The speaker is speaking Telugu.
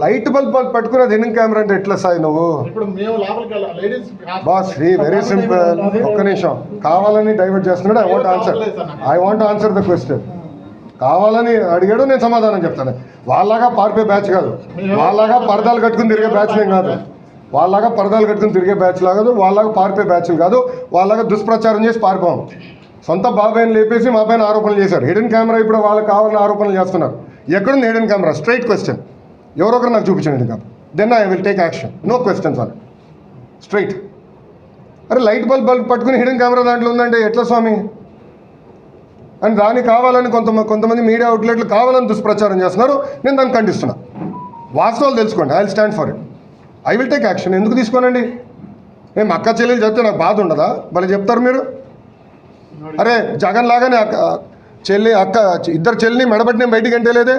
లైట్ బల్బ్ పట్టుకున్నది హిడెన్ కెమెరా అంటే ఎట్లా సాయి నువ్వు? Boss very simple. ఒక్క నిమిషం, కావాలని డైవర్ట్ చేస్తున్నాడు. I want answer the question. కావాలని అడిగాడు, నేను సమాధానం చెప్తాను. వాళ్ళలాగా పారిపోయే బ్యాచ్ కాదు, వాళ్ళలాగా పరదాలు కట్టుకుని తిరిగే బ్యాచ్ ఏం కాదు, వాళ్ళలాగా పరదాలు కట్టుకుని తిరిగే బ్యాచ్ లాగదు, వాళ్ళలాగా పారిపోయే బ్యాచ్లు కాదు, వాళ్ళలాగా దుష్ప్రచారం చేసి పారిపోం. సొంత బాబాయిని లేపేసి మా పైన ఆరోపణలు చేశారు. హిడెన్ కెమెరా ఇప్పుడు వాళ్ళకి కావాలని ఆరోపణలు చేస్తున్నారు. ఎక్కడుంది హిడెన్ కెమెరా? Straight question. ఎవరొకరు నాకు చూపించండి hidden camera, then I will take action. No questions అని స్ట్రైట్. అరే లైట్ బల్బ్ పట్టుకుని హిడెన్ కెమెరా దాంట్లో ఉందంటే ఎట్లా స్వామి? అండ్ దాన్ని కావాలని కొంతమంది మీడియా అవుట్లెట్లు కావాలని దుష్ప్రచారం చేస్తున్నారు. నేను దాన్ని ఖండిస్తున్నా. వాస్తవాలు తెలుసుకోండి. I will stand for it. I will take action. ఎందుకు తీసుకోనండి? మేము అక్క చెల్లెలు చెప్తే నాకు బాధ ఉండదా? భలే చెప్తారు మీరు. అరే జగన్ లాగానే అక్క ఇద్దరు చెల్లిని మెడబట్టి నేను బయటికి అంటే లేదే.